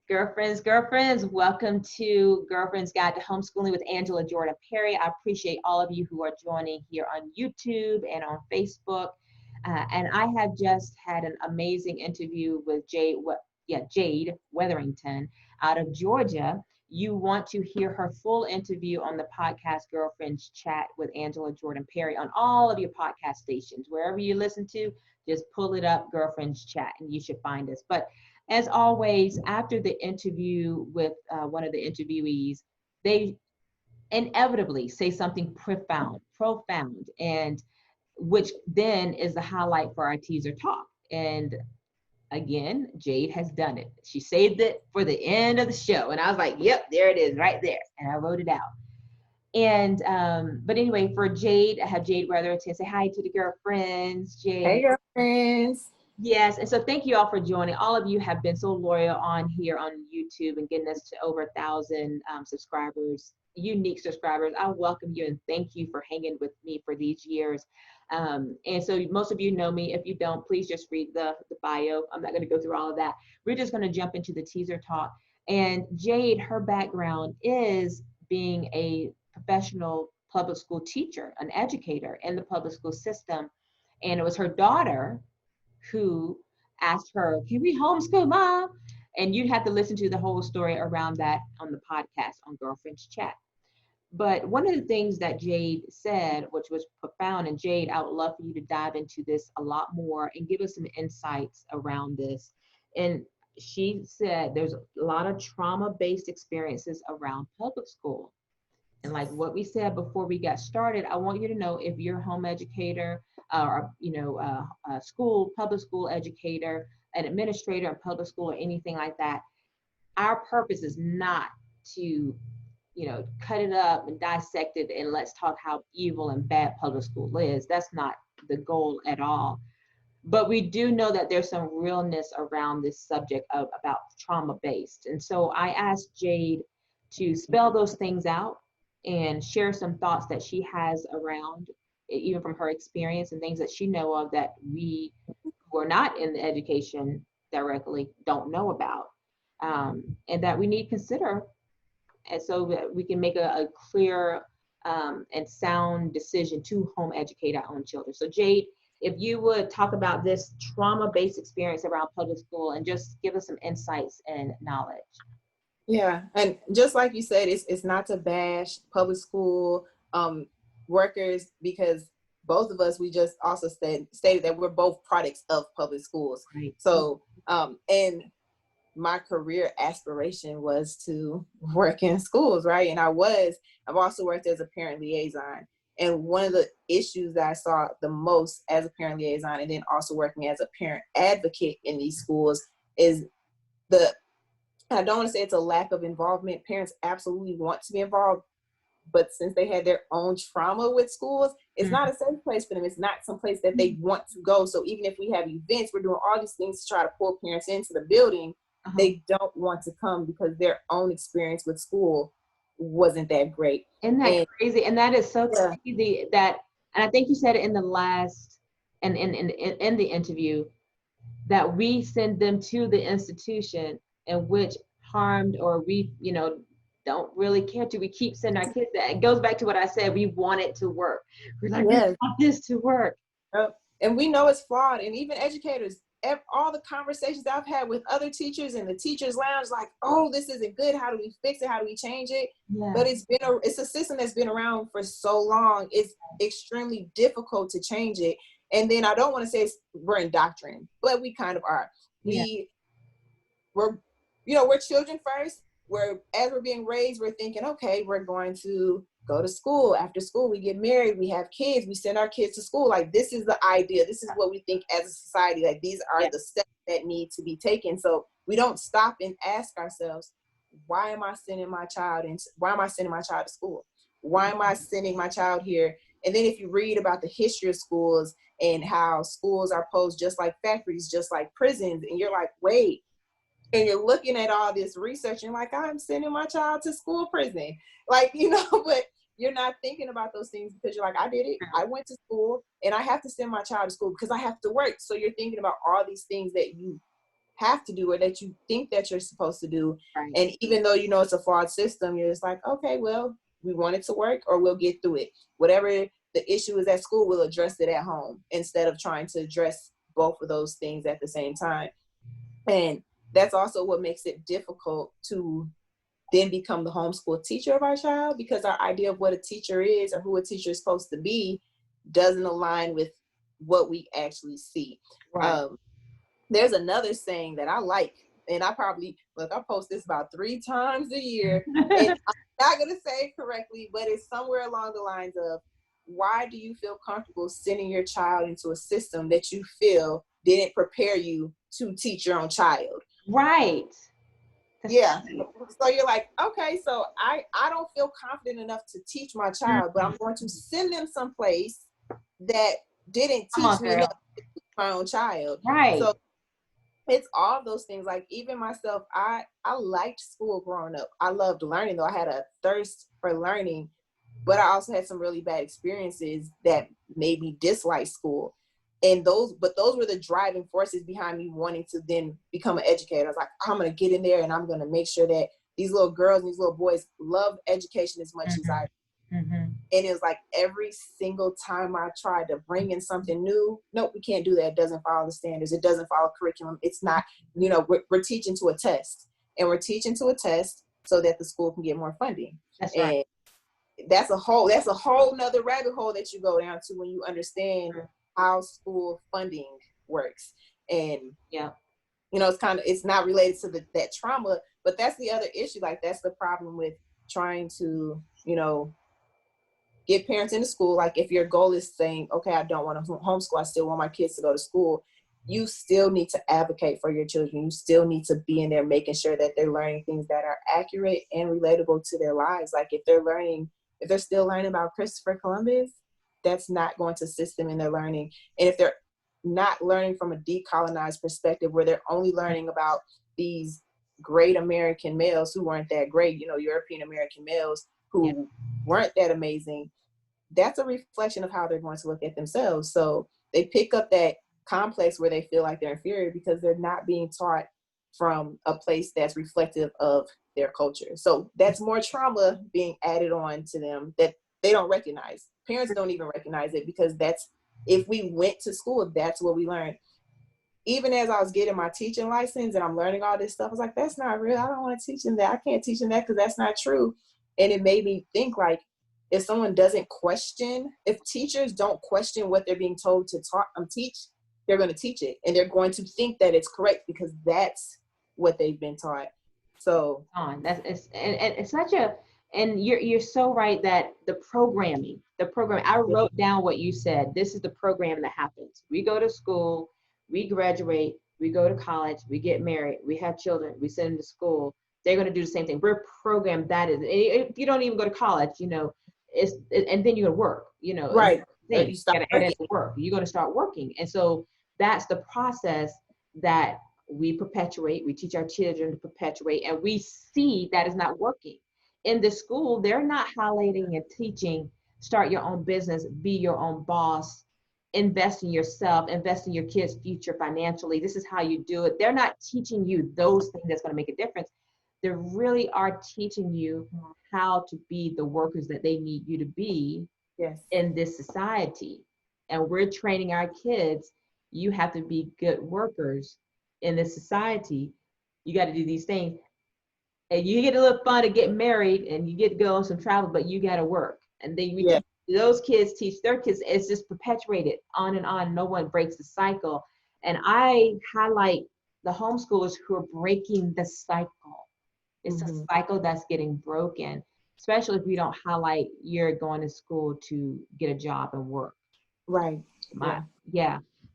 Girlfriends, welcome to Girlfriend's Guide to Homeschooling with Angela Jordan Perry. I appreciate all of you who are joining here on YouTube and on Facebook. And I have just had an amazing interview with Jade Weatherington out of Georgia. You want to hear her full interview on the podcast Girlfriends Chat with Angela Jordan Perry on all of your podcast stations. Wherever you listen to, just pull it up, Girlfriends Chat, and you should find us. But as always, after the interview with one of the interviewees, they inevitably say something profound, and which then is the highlight for our teaser talk. And again, Jade has done it. She saved it for the end of the show. And I was like, yep, there it is right there. And I wrote it out. And, but anyway, for Jade, I have Jade Weatherington. Say hi to the girlfriends, Jade. Hey, girlfriends. Yes, and so thank you all for joining. All of you have been so loyal on here on YouTube and getting us to over 1,000 subscribers, unique subscribers. I welcome you and thank you for hanging with me for these years. And so most of you know me. If you don't, please just read the bio. I'm not going to go through all of that. We're just going to jump into the teaser talk. And Jade, her background is being a professional public school teacher, an educator in the public school system. And it was her daughter who asked her, can we homeschool, Mom? And you'd have to listen to the whole story around that on the podcast on Girlfriends Chat. But one of the things that Jade said, which was profound, and Jade, I would love for you to dive into this a lot more and give us some insights around this. And she said there's a lot of trauma-based experiences around public school. And like what we said before we got started, I want you to know if you're a home educator or, a school, public school educator, an administrator in public school or anything like that, our purpose is not to, cut it up and dissect it and let's talk how evil and bad public school is. That's not the goal at all. But we do know that there's some realness around this subject about trauma-based. And so I asked Jade to spell those things out and share some thoughts that she has around, even from her experience and things that she know of that we who are not in the education directly don't know about, and that we need to consider, and so that we can make a clear and sound decision to home educate our own children. So Jade, if you would talk about this trauma-based experience around public school and just give us some insights and knowledge. Yeah, and just like you said, it's not to bash public school workers, because both of us, we just also stated that we're both products of public schools. Right. So, and my career aspiration was to work in schools, right? And I've also worked as a parent liaison. And one of the issues that I saw the most as a parent liaison, and then also working as a parent advocate in these schools, is I don't want to say it's a lack of involvement. Parents absolutely want to be involved, but since they had their own trauma with schools, it's not a safe place for them. It's not some place that they want to go. So even if we have events, we're doing all these things to try to pull parents into the building, they don't want to come because their own experience with school wasn't that great. Isn't that crazy? And that is so crazy that, and I think you said it in the last, and in the interview, that we send them to the institution in which harmed or we, don't really care to. We keep sending our kids there. It goes back to what I said, we want it to work. We're like, we want this to work. And we know it's flawed. And even educators, all the conversations I've had with other teachers in the teachers lounge, like, oh, this isn't good. How do we fix it? How do we change it? Yeah. But it's a system that's been around for so long. It's extremely difficult to change it. And then I don't want to say we're indoctrinated, but we kind of are. We're children first. As we're being raised, we're thinking, okay, we're going to go to school. After school, we get married, we have kids, we send our kids to school. Like, this is the idea. This is what we think as a society. Like, these are the steps that need to be taken. So we don't stop and ask ourselves, why am I sending my child to school? Why am I sending my child here? And then if you read about the history of schools and how schools are posed just like factories, just like prisons, and you're like, wait, and you're looking at all this research and like, I'm sending my child to school prison. Like, but you're not thinking about those things because you're like, I did it. I went to school and I have to send my child to school because I have to work. So you're thinking about all these things that you have to do or that you think that you're supposed to do. Right. And even though you know it's a flawed system, you're just like, okay, well, we want it to work or we'll get through it. Whatever the issue is at school, we'll address it at home instead of trying to address both of those things at the same time. And that's also what makes it difficult to then become the homeschool teacher of our child, because our idea of what a teacher is or who a teacher is supposed to be doesn't align with what we actually see. Right. There's another saying that I like, and I post this about 3 times a year, and I'm not going to say it correctly, but it's somewhere along the lines of, why do you feel comfortable sending your child into a system that you feel didn't prepare you to teach your own child? Right. Yeah. So you're like, okay, so I don't feel confident enough to teach my child, but I'm going to send them someplace that didn't teach me enough to teach my own child. Right. So it's all those things. Like even myself, I liked school growing up. I loved learning, though I had a thirst for learning, but I also had some really bad experiences that made me dislike school. And those were the driving forces behind me wanting to then become an educator. I was like, I'm going to get in there and I'm going to make sure that these little girls and these little boys love education as much as I do. And it was like every single time I tried to bring in something new, nope, we can't do that. It doesn't follow the standards. It doesn't follow curriculum. It's not, we're teaching to a test, and we're teaching to a test so that the school can get more funding. That's right. And that's a whole nother rabbit hole that you go down to when you understand how school funding works. And it's not related to that trauma, but that's the other issue. Like that's the problem with trying to, get parents into school. Like if your goal is saying, okay, I don't want to homeschool, I still want my kids to go to school, you still need to advocate for your children. You still need to be in there making sure that they're learning things that are accurate and relatable to their lives. Like if they're still learning about Christopher Columbus, that's not going to assist them in their learning. And if they're not learning from a decolonized perspective, where they're only learning about these great American males who weren't that great, European American males who weren't that amazing, that's a reflection of how they're going to look at themselves. So they pick up that complex where they feel like they're inferior because they're not being taught from a place that's reflective of their culture. So that's more trauma being added on to them that they don't recognize. Parents don't even recognize it, because if we went to school, that's what we learned. Even as I was getting my teaching license and I'm learning all this stuff, I was like, that's not real. I don't want to teach them that. I can't teach them that because that's not true. And it made me think, like, if teachers don't question what they're being told to teach, they're going to teach it. And they're going to think that it's correct because that's what they've been taught. So it's such and you're so right that the program, I wrote down what you said. This is the program that happens. We go to school, we graduate, we go to college, we get married, we have children, we send them to school. They're going to do the same thing. We're programmed that is, if you don't even go to college, and then you're going to work, right. You got to add in work. You're going to start working. And so that's the process that we perpetuate. We teach our children to perpetuate, and we see that is not working. In the school, they're not highlighting and teaching, start your own business, be your own boss, invest in yourself, invest in your kids' future financially. This is how you do it. They're not teaching you those things that's going to make a difference. They really are teaching you how to be the workers that they need you to be in this society. And we're training our kids, you have to be good workers in this society. You got to do these things. And you get a little fun to get married and you get to go on some travel, but you got to work. And then those kids teach their kids. It's just perpetuated on and on. No one breaks the cycle. And I highlight the homeschoolers who are breaking the cycle. It's a cycle that's getting broken, especially if we don't highlight you're going to school to get a job and work. Right.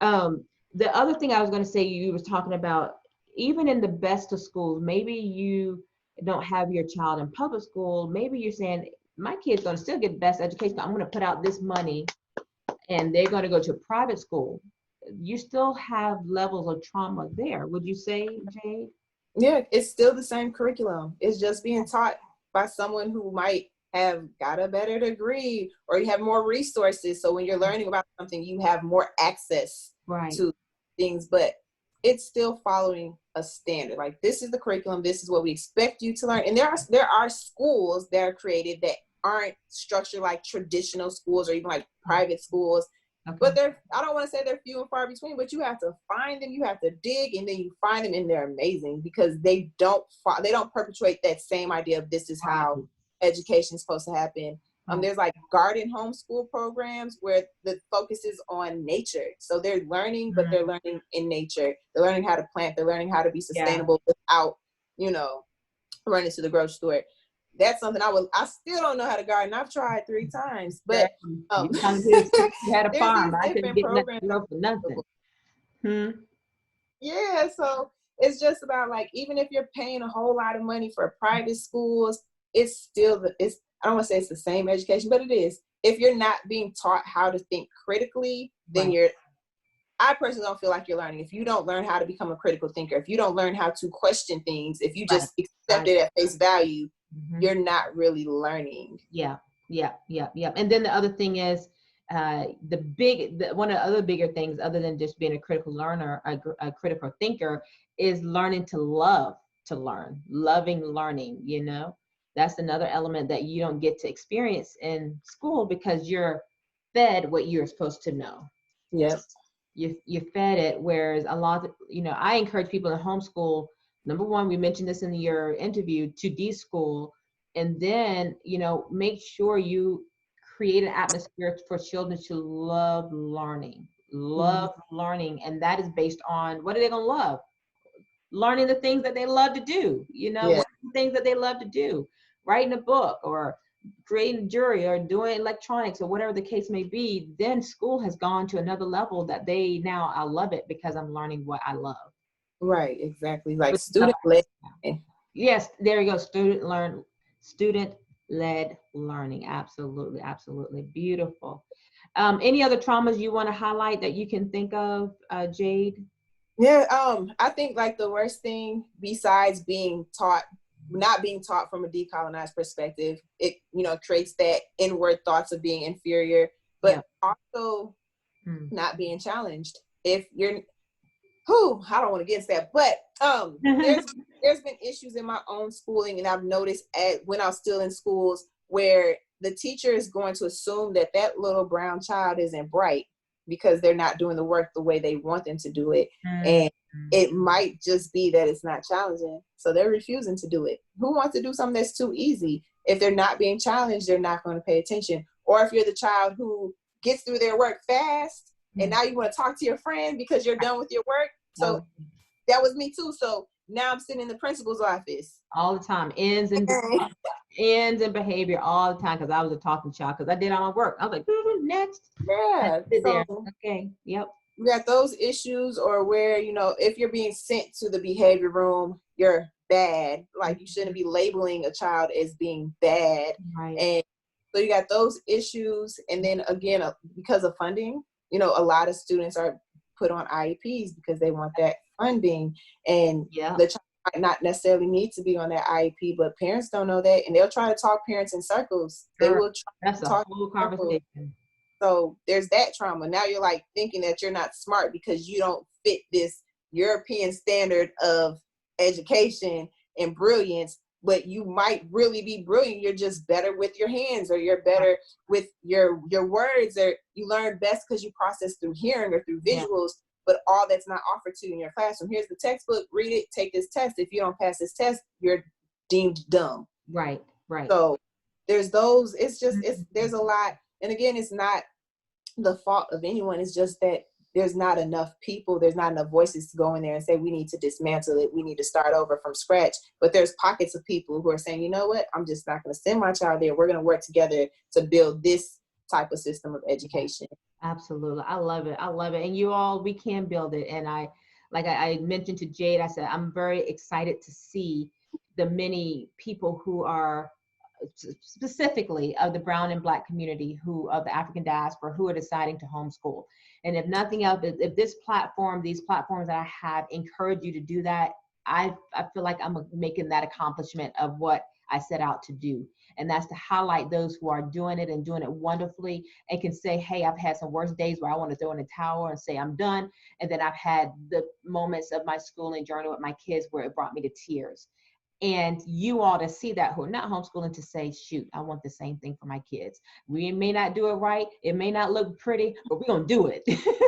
The other thing I was going to say, you was talking about, even in the best of schools, maybe you don't have your child in public school. Maybe you're saying, my kid's going to still get the best education. I'm going to put out this money and they're going to go to a private school. You still have levels of trauma there. Would you say, Jade? Yeah, it's still the same curriculum. It's just being taught by someone who might have got a better degree, or you have more resources. So when you're learning about something, you have more access to things. But it's still following a standard. Like, this is the curriculum, this is what we expect you to learn. And there are schools that are created that aren't structured like traditional schools or even like private schools. Okay. But I don't want to say they're few and far between, but you have to find them, you have to dig, and then you find them, and they're amazing because they don't perpetuate that same idea of this is how education is supposed to happen. There's like garden homeschool programs where the focus is on nature. So they're learning, but they're learning in nature. They're learning how to plant. They're learning how to be sustainable without, running to the grocery store. That's something I still don't know how to garden. I've tried 3 times, but you had a farm. I couldn't get nothing for nothing. Yeah, so it's just about like, even if you're paying a whole lot of money for private schools, it's still I don't want to say it's the same education, but it is. If you're not being taught how to think critically, then I personally don't feel like you're learning. If you don't learn how to become a critical thinker, if you don't learn how to question things, if you just accept it at face value, you're not really learning. Yeah. And then the other thing is, one of the other bigger things, other than just being a critical learner, a critical thinker, is learning to love to learn, loving learning. That's another element that you don't get to experience in school because you're fed what you're supposed to know. Yep. You're fed it, whereas a lot of, I encourage people to homeschool. Number one, we mentioned this in your interview, to de-school, and then, make sure you create an atmosphere for children to love learning, learning. And that is based on, what are they going to love? Learning the things that they love to do, what are the things that they love to do, writing a book or creating a jury or doing electronics or whatever the case may be. Then school has gone to another level that I love it because I'm learning what I love. Right, exactly. Like student-led. Yes, there you go. Student-led learning. Absolutely. Beautiful. Any other traumas you want to highlight that you can think of, Jade? Yeah, I think like the worst thing besides not being taught from a decolonized perspective, it, creates that inward thoughts of being inferior, but also not being challenged. If you're, I don't want to get into that, but there's been issues in my own schooling, and I've noticed when I was still in schools where the teacher is going to assume that little brown child isn't bright because they're not doing the work the way they want them to do it. And it might just be that it's not challenging. So they're refusing to do it. Who wants to do something that's too easy? If they're not being challenged, they're not going to pay attention. Or if you're the child who gets through their work fast and now you want to talk to your friend because you're done with your work. So that was me too. So now I'm sitting in the principal's office. All the time. Ends and behavior all the time, because I was a talking child, because I did all my work. I was like, next. Yeah. Okay. Yep. We got those issues, or where, if you're being sent to the behavior room, you're bad. Like, you shouldn't be labeling a child as being bad. Right. And so you got those issues. And then again, because of funding, a lot of students are put on IEPs because they want that funding. And the child might not necessarily need to be on that IEP, but parents don't know that. And they'll try to talk parents in circles. They will try to talk. That's a whole conversation. So there's that trauma. Now you're like thinking that you're not smart because you don't fit this European standard of education and brilliance, but you might really be brilliant. You're just better with your hands, or you're better with your words, or you learn best because you process through hearing or through visuals, but all that's not offered to you in your classroom. Here's the textbook, read it, take this test. If you don't pass this test, you're deemed dumb. Right. So there's those, there's a lot. And again, it's not the fault of anyone. It's just that there's not enough people, there's not enough voices to go in there and say, we need to dismantle it. We need to start over from scratch. But there's pockets of people who are saying, you know what, I'm just not going to send my child there. We're going to work together to build this type of system of education. Absolutely. I love it. And we can build it. And I mentioned to Jade, I said, I'm very excited to see the many people who are specifically of the brown and black community, of the African diaspora, who are deciding to homeschool. And if nothing else, if these platforms that I have encourage you to do that, I feel like I'm making that accomplishment of what I set out to do. And that's to highlight those who are doing it and doing it wonderfully and can say, hey, I've had some worse days where I want to throw in the towel and say I'm done. And then I've had the moments of my schooling journey with my kids where it brought me to tears. And you all to see that who are not homeschooling to say, shoot, I want the same thing for my kids. We may not do it right. It may not look pretty, but we're going to do it.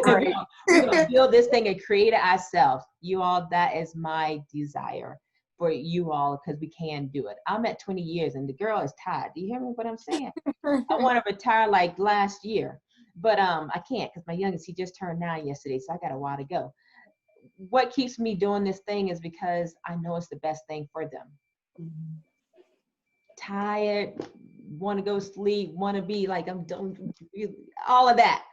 Right. We're going to build this thing and create it ourselves. You all, that is my desire for you all, because we can do it. I'm at 20 years and the girl is tired. Do you hear me what I'm saying? I want to retire like last year, but I can't because my youngest, he just turned 9 yesterday. So I got a while to go. What keeps me doing this thing is because I know it's the best thing for them. Tired, want to go sleep, want to be like, I'm done, all of that.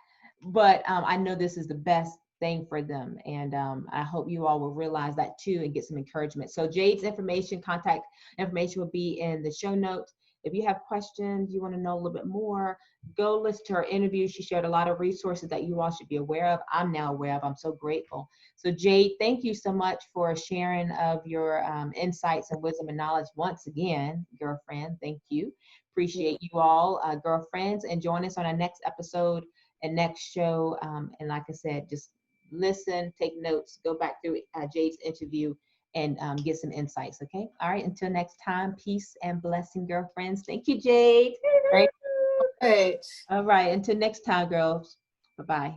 But I know this is the best thing for them. And I hope you all will realize that too and get some encouragement. So Jade's information, contact information will be in the show notes. If you have questions, you want to know a little bit more, go listen to her interview. She shared a lot of resources that you all should be aware of. I'm now aware of. I'm so grateful. So Jade, thank you so much for sharing of your insights and wisdom and knowledge once again, girlfriend. Thank you. Appreciate you all, girlfriends, and join us on our next episode and next show. And like I said, just listen, take notes, go back through Jade's interview and get some insights, okay? All right, until next time, peace and blessing, girlfriends. Thank you, Jade. Right. All right, until next time, girls. Bye-bye.